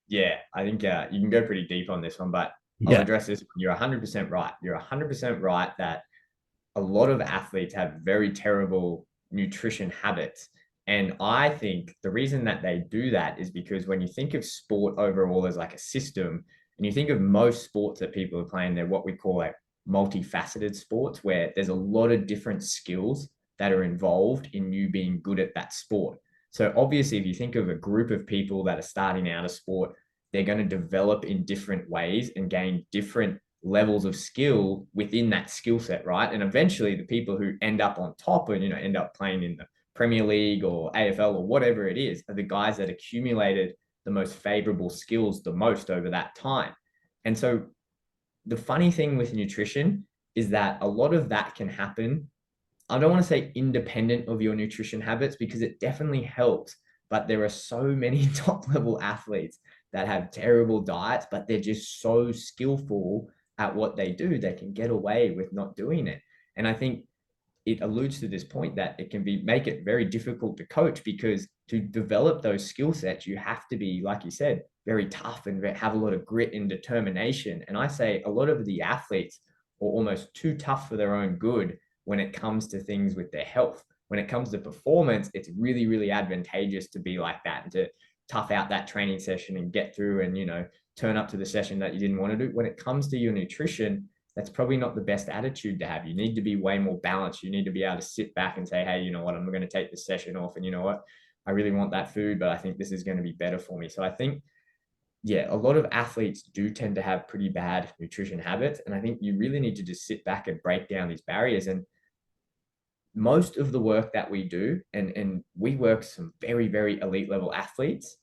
Yeah, I think you can go pretty deep on this one, but I'll address this. You're 100% right. You're 100% right that a lot of athletes have very terrible nutrition habits. And I think the reason that they do that is because when you think of sport overall as like a system, and you think of most sports that people are playing, they're what we call like multifaceted sports, where there's a lot of different skills that are involved in you being good at that sport. So obviously, if you think of a group of people that are starting out a sport, they're going to develop in different ways and gain different levels of skill within that skill set, right? And eventually the people who end up on top and, end up playing in the Premier League or AFL or whatever it is, are the guys that accumulated the most favorable skills the most over that time. And so the funny thing with nutrition is that a lot of that can happen. I don't want to say independent of your nutrition habits, because it definitely helps. But there are so many top level athletes that have terrible diets, but they're just so skillful at what they do, they can get away with not doing it. And I think it alludes to this point that it can make it very difficult to coach, because to develop those skill sets, you have to be, like you said, very tough and have a lot of grit and determination. And I say a lot of the athletes are almost too tough for their own good when it comes to things with their health. When it comes to performance, it's really, really advantageous to be like that and to tough out that training session and get through and, turn up to the session that you didn't want to do. When it comes to your nutrition, that's probably not the best attitude to have. You need to be way more balanced. You need to be able to sit back and say, hey, you know what, I'm going to take this session off. And you know what, I really want that food, but I think this is going to be better for me. So I think, yeah, a lot of athletes do tend to have pretty bad nutrition habits. And I think you really need to just sit back and break down these barriers. And most of the work that we do, and we work some very, very elite level athletes,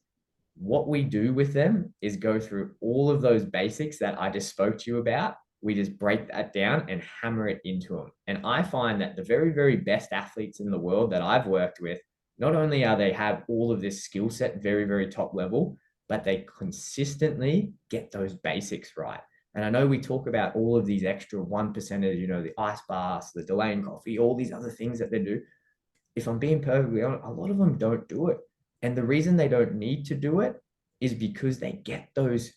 what we do with them is go through all of those basics that I just spoke to you about. We just break that down and hammer it into them. And I find that the very, very best athletes in the world that I've worked with, not only are they have all of this skill set very, very top level, but they consistently get those basics right. And I know we talk about all of these extra 1%ers, the ice baths, the delaying coffee, all these other things that they do. If I'm being perfectly honest, a lot of them don't do it. And the reason they don't need to do it is because they get those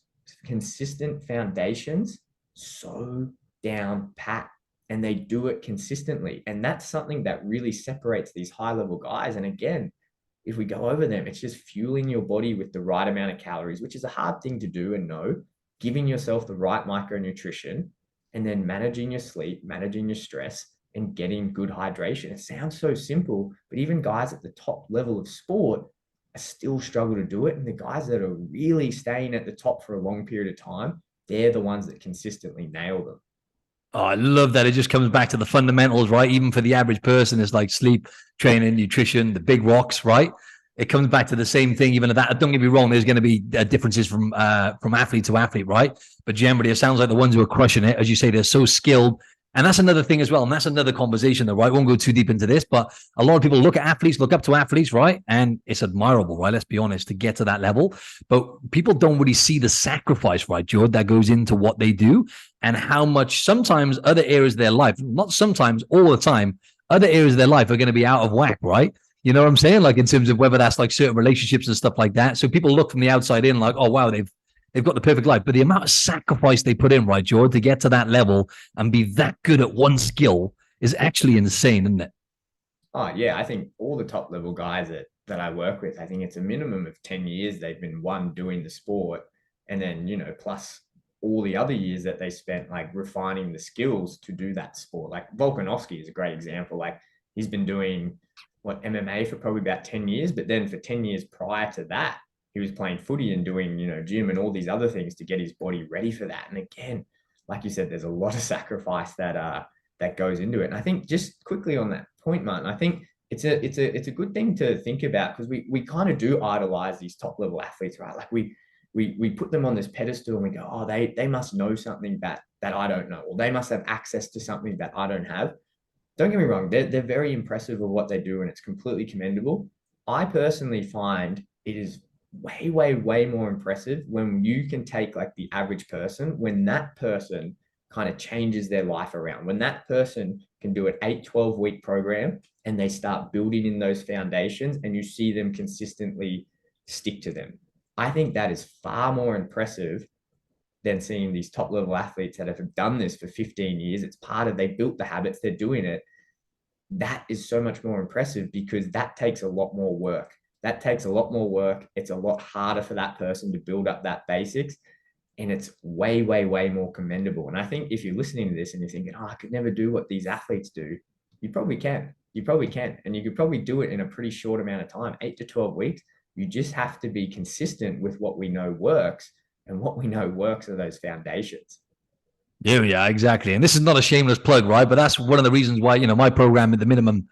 consistent foundations so down pat, and they do it consistently. And that's something that really separates these high level guys. And again, if we go over them, it's just fueling your body with the right amount of calories, which is a hard thing to do and know, giving yourself the right micronutrition, and then managing your sleep, managing your stress, and getting good hydration. It sounds so simple, but even guys at the top level of sport still struggle to do it. And the guys that are really staying at the top for a long period of time, they're the ones that consistently nail them. Oh, I love that. It just comes back to the fundamentals, right? Even for the average person, it's like sleep, training, nutrition, the big rocks, right? It comes back to the same thing. Even at that, don't get me wrong, there's going to be differences from athlete to athlete, right? But generally, it sounds like the ones who are crushing it, as you say, they're so skilled. And that's another thing as well. And that's another conversation, though, right? Won't go too deep into this, but a lot of people look at athletes, look up to athletes, right? And it's admirable, right? Let's be honest, to get to that level. But people don't really see the sacrifice, right, George, that goes into what they do, and how much sometimes other areas of their life, not sometimes, all the time, other areas of their life are going to be out of whack, right? You know what I'm saying? Like in terms of whether that's like certain relationships and stuff like that. So people look from the outside in like, oh, wow, they've got the perfect life. But the amount of sacrifice they put in, right, George, to get to that level and be that good at one skill is actually insane, isn't it? Oh, yeah. I think all the top level guys that I work with, I think it's a minimum of 10 years they've been doing the sport. And then, plus all the other years that they spent like refining the skills to do that sport. Like Volkanovski is a great example. Like he's been doing MMA for probably about 10 years, but then for 10 years prior to that, he was playing footy and doing, gym and all these other things to get his body ready for that. And again, like you said, there's a lot of sacrifice that goes into it. And I think just quickly on that point, Martin, I think it's a good thing to think about, because we kind of do idolize these top level athletes, right? Like we put them on this pedestal and we go, oh, they must know something that I don't know, or they must have access to something that I don't have. Don't get me wrong, they're very impressive of what they do, and it's completely commendable. I personally find it is way, way, way more impressive when you can take like the average person, when that person kind of changes their life around, when that person can do an 8-12 week program and they start building in those foundations and you see them consistently stick to them. I think that is far more impressive than seeing these top level athletes that have done this for 15 years. It's part of, they built the habits, they're doing it. that is so much more impressive because that takes a lot more work. That takes a lot more work. It's a lot harder for that person to build up that basics. And it's way, way, way more commendable. And I think if you're listening to this and you're thinking, oh, I could never do what these athletes do, you probably can. You probably can. And you could probably do it in a pretty short amount of time, 8 to 12 weeks. You just have to be consistent with what we know works. And what we know works are those foundations. Yeah, exactly. And this is not a shameless plug, right? But that's one of the reasons why, my program at the minimum,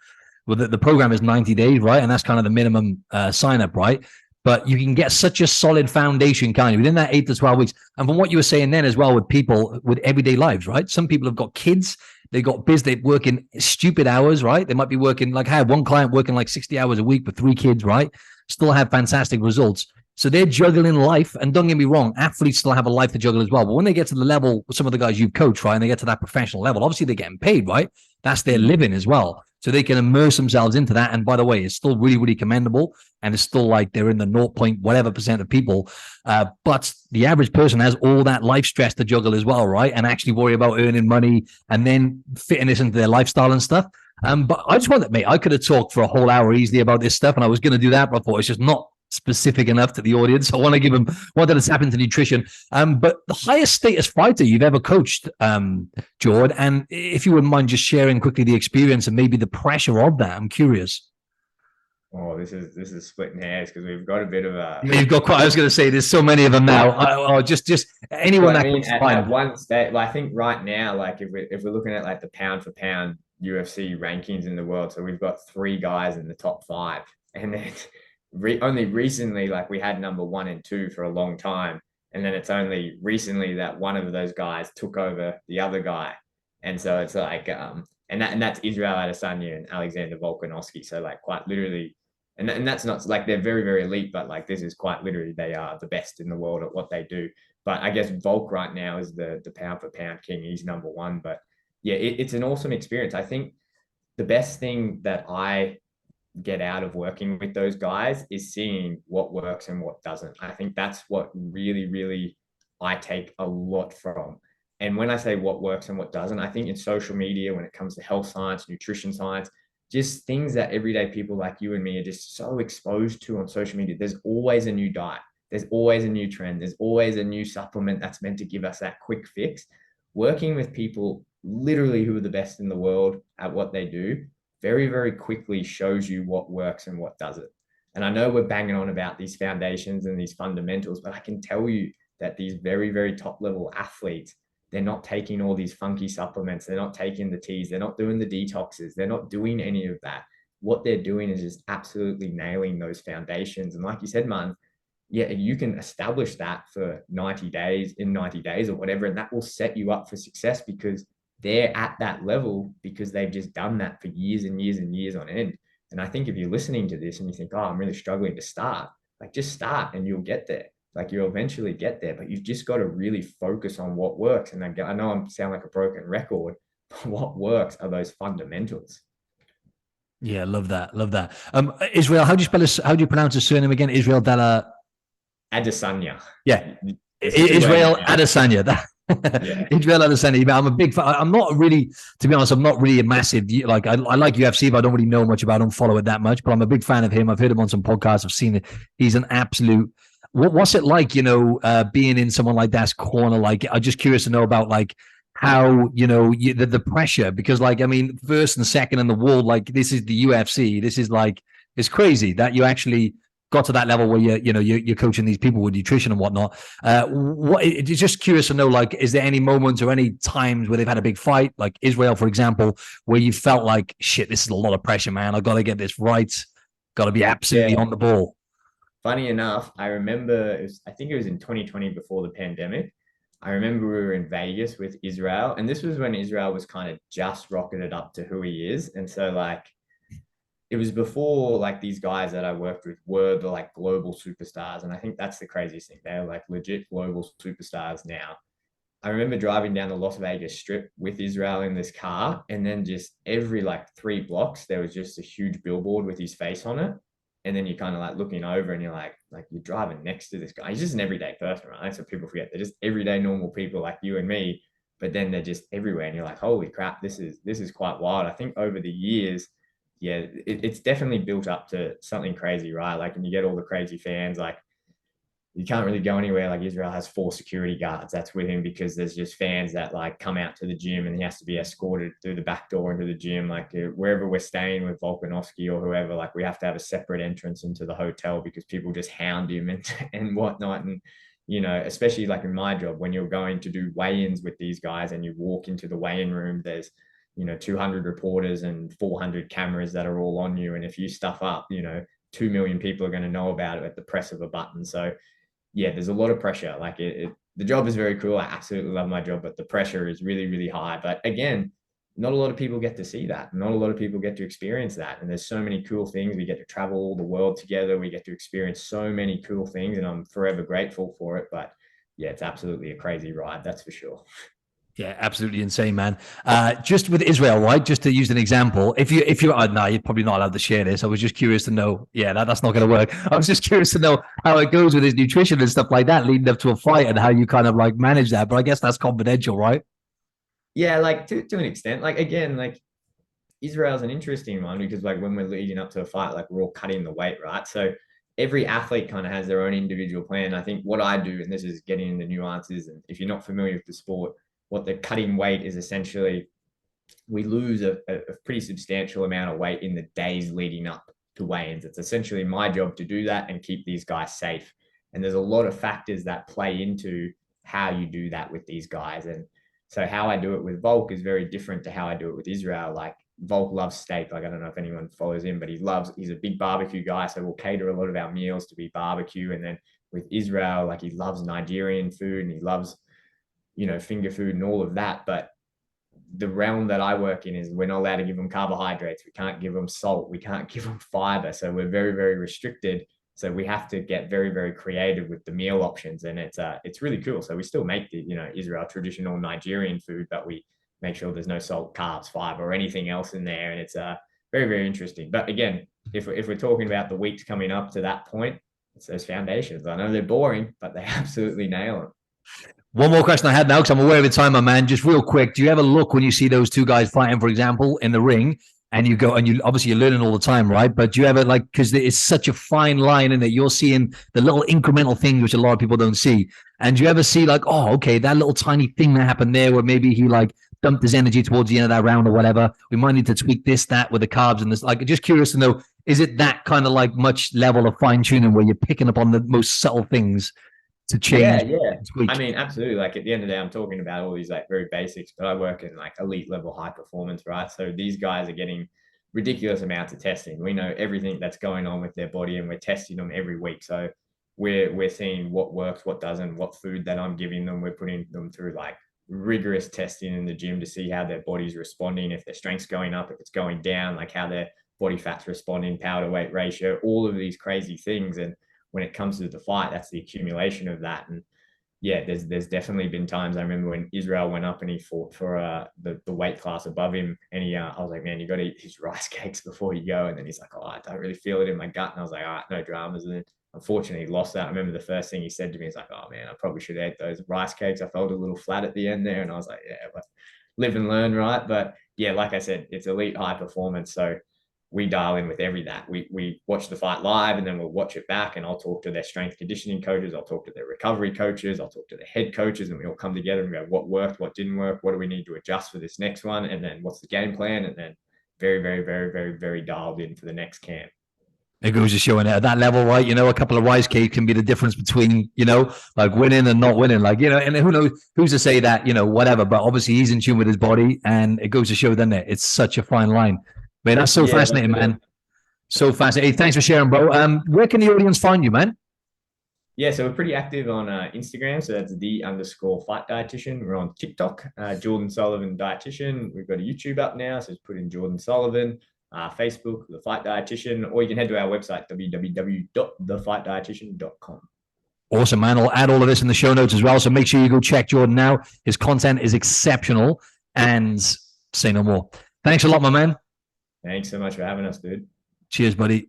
well, the program is 90 days, right? And that's kind of the minimum sign up, right? But you can get such a solid foundation, kind of within that 8 to 12 weeks. And from what you were saying then as well with people with everyday lives, right? Some people have got kids, they got business, they work in stupid hours, right? They might be working, like I had one client working like 60 hours a week with 3 kids, right? Still have fantastic results. So they're juggling life. And don't get me wrong, athletes still have a life to juggle as well. But when they get to the level, some of the guys you've coached, right, and they get to that professional level, obviously they're getting paid, right? That's their living as well. So they can immerse themselves into that. And by the way, it's still really, really commendable. And it's still like they're in the 0. Whatever percent of people. But the average person has all that life stress to juggle as well, right? And actually worry about earning money and then fitting this into their lifestyle and stuff. But I just wanted, mate, I could have talked for a whole hour easily about this stuff. And I was going to do that before. It's just not specific enough to the audience. I want to give them what that has happened to nutrition. But the highest status fighter you've ever coached, Jord, and if you wouldn't mind just sharing quickly the experience and maybe the pressure of that, I'm curious. Oh, this is splitting hairs because we've got a bit of a. You've got quite. I was going to say there's so many of them now. Just anyone that comes to mind. At one stage, like, I think right now, like if we're looking at like the pound for pound UFC rankings in the world, so we've got 3 guys in the top 5, and then only recently, like we had number 1 and 2 for a long time. And then it's only recently that one of those guys took over the other guy. And so it's like, and that's Israel Adesanya and Alexander Volkanovski. So like quite literally, and that's not like they're very, very elite, but like this is quite literally, they are the best in the world at what they do. But I guess Volk right now is the pound for pound king. He's number 1. But yeah, it's an awesome experience. I think the best thing that I get out of working with those guys is seeing what works and what doesn't. I think that's what really, really I take a lot from. And when I say what works and what doesn't, I think in social media, when it comes to health science, nutrition science, just things that everyday people like you and me are just so exposed to on social media, there's always a new diet. There's always a new trend. There's always a new supplement that's meant to give us that quick fix. Working with people literally who are the best in the world at what they do very, very quickly shows you what works and what doesn't. And I know we're banging on about these foundations and these fundamentals, but I can tell you that these very, very top level athletes, they're not taking all these funky supplements. They're not taking the teas. They're not doing the detoxes. They're not doing any of that. What they're doing is just absolutely nailing those foundations. And like you said, man, yeah, you can establish that for 90 days or whatever, and that will set you up for success because they're at that level because they've just done that for years and years and years on end. And I think if you're listening to this and you think, oh, I'm really struggling to start, like just start and you'll get there. Like you'll eventually get there, but you've just got to really focus on what works. And I know I sound like a broken record, but what works are those fundamentals. Yeah, love that. Love that. Israel, how do you spell this? How do you pronounce his surname again? Israel Adesanya. Yeah. Israel Adesanya. Yeah. Israel Adesanya. I'm a big fan. I'm not really, to be honest, I'm not really a massive, like, I like UFC, but I don't really know much about it. I don't follow it that much, but I'm a big fan of him. I've heard him on some podcasts. I've seen it. He's an absolute, what's it like, being in someone like that's corner? Like, I'm just curious to know about, like, how, the pressure, because, like, I mean, first and second in the world, like, this is the UFC. This is like, it's crazy that you actually got to that level where you're coaching these people with nutrition and whatnot. Just curious to know, like, is there any moments or any times where they've had a big fight, like Israel, for example, where you felt like, shit, this is a lot of pressure, man. I got to get this right. Got to be absolutely on the ball. Funny enough, I remember, I think it was in 2020 before the pandemic. I remember we were in Vegas with Israel, and this was when Israel was kind of just rocketed up to who he is. And so, like, it was before, like, these guys that I worked with were the, like, global superstars. And I think that's the craziest thing. They're, like, legit global superstars now. I remember driving down the Las Vegas Strip with Israel in this car, and then just every, like, 3 blocks, there was just a huge billboard with his face on it. And then you're kind of, like, looking over and you're like you're driving next to this guy. He's just an everyday person, right? That's what people forget. They're just everyday normal people like you and me but then they're just everywhere. And you're like, holy crap, this is quite wild. I think over the years, yeah, it's definitely built up to something crazy, right? Like, and you get all the crazy fans, like, you can't really go anywhere. Like, Israel has 4 security guards that's with him, because there's just fans that like come out to the gym and he has to be escorted through the back door into the gym. Like, wherever we're staying with Volkanovski or whoever, like, we have to have a separate entrance into the hotel because people just hound him and whatnot. And, you know, especially like in my job, when you're going to do weigh-ins with these guys and you walk into the weigh-in room, there's, you know, 200 reporters and 400 cameras that are all on you. And if you stuff up, you know, 2 million people are going to know about it at the press of a button. So yeah, there's a lot of pressure. Like, the job is very cool. I absolutely love my job, but the pressure is really, really high. But again, not a lot of people get to see that. Not a lot of people get to experience that. And there's so many cool things. We get to travel all the world together. We get to experience so many cool things, and I'm forever grateful for it. But yeah, it's absolutely a crazy ride. That's for sure. Yeah, absolutely insane, man. Just with Israel, right? Just to use an example, if you're no, you're probably not allowed to share this. I was just curious to know. Yeah, that's not going to work. I was just curious to know how it goes with his nutrition and stuff like that, leading up to a fight, and how you kind of like manage that. But I guess that's confidential, right? Yeah, like to an extent. Like, again, like, Israel's an interesting one, because like when we're leading up to a fight, like, we're all cutting the weight, right? So every athlete kind of has their own individual plan. I think what I do, and this is getting into nuances, and if you're not familiar with the sport, what the cutting weight is, essentially we lose a pretty substantial amount of weight in the days leading up to weigh-ins. It's essentially my job to do that and keep these guys safe. And there's a lot of factors that play into how you do that with these guys. And so how I do it with Volk is very different to how I do it with Israel. Like, Volk loves steak. Like, I don't know if anyone follows him, but he's a big barbecue guy. So we'll cater a lot of our meals to be barbecue. And then with Israel, like, he loves Nigerian food and he loves, you know, finger food and all of that. But the realm that I work in is we're not allowed to give them carbohydrates. We can't give them salt. We can't give them fiber. So we're very, very restricted. So we have to get very, very creative with the meal options. And it's really cool. So we still make the, you know, Israel traditional Nigerian food, but we make sure there's no salt, carbs, fiber, or anything else in there. And it's very, very interesting. But again, if we're talking about the weeks coming up to that point, it's those foundations. I know they're boring, but they absolutely nail them. One more question I had now, because I'm aware of the time, my man. Just real quick, do you ever look when you see those two guys fighting, for example, in the ring, and you go, and you obviously you're learning all the time, right? But do you ever, like, because it's such a fine line in that you're seeing the little incremental things which a lot of people don't see, and do you ever see like, oh, okay, that little tiny thing that happened there, where maybe he like dumped his energy towards the end of that round or whatever. We might need to tweak this, that with the carbs and this. Like, just curious to know, is it that kind of like much level of fine tuning where you're picking up on the most subtle things to change? Yeah. I mean, absolutely. Like, at the end of the day, I'm talking about all these like very basics, but I work in like elite level high performance, right? So these guys are getting ridiculous amounts of testing. We know everything that's going on with their body, and we're testing them every week. So we're seeing what works, what doesn't, what food that I'm giving them. We're putting them through like rigorous testing in the gym to see how their body's responding, if their strength's going up, if it's going down, like how their body fat's responding, power to weight ratio, all of these crazy things. And when it comes to the fight, that's the accumulation of that. And yeah, there's definitely been times. I remember when Israel went up and he fought for the weight class above him, and I was like, man, you got to eat these rice cakes before you go. And then he's like, oh, I don't really feel it in my gut. And I was like, all right, no dramas. And then unfortunately he lost that. I remember the first thing he said to me is like, oh man, I probably should have ate those rice cakes. I felt a little flat at the end there. And I was like, yeah, but live and learn, right? But yeah, like I said, it's elite high performance. So we dial in with that. We watch the fight live, and then we'll watch it back, and I'll talk to their strength conditioning coaches. I'll talk to their recovery coaches. I'll talk to the head coaches, and we all come together and go, what worked, what didn't work, what do we need to adjust for this next one? And then what's the game plan? And then very, very, very, very, very dialed in for the next camp. It goes to showing at that level, right? You know, a couple of rice cakes can be the difference between, you know, like winning and not winning. Like, you know, and who knows, who's to say that, you know, whatever. But obviously he's in tune with his body, and it goes to show, doesn't it? It's such a fine line. Man, that's so fascinating, man. So fascinating. Hey, thanks for sharing, bro. Where can the audience find you, man? Yeah, so we're pretty active on Instagram. So that's _Fight Dietitian. We're on TikTok, Jordan Sullivan Dietitian. We've got a YouTube up now, so just put in Jordan Sullivan. Facebook, The Fight Dietitian, or you can head to our website, www.thefightdietitian.com. Awesome, man. I'll add all of this in the show notes as well. So make sure you go check Jordan out. His content is exceptional, and say no more. Thanks a lot, my man. Thanks so much for having us, dude. Cheers, buddy.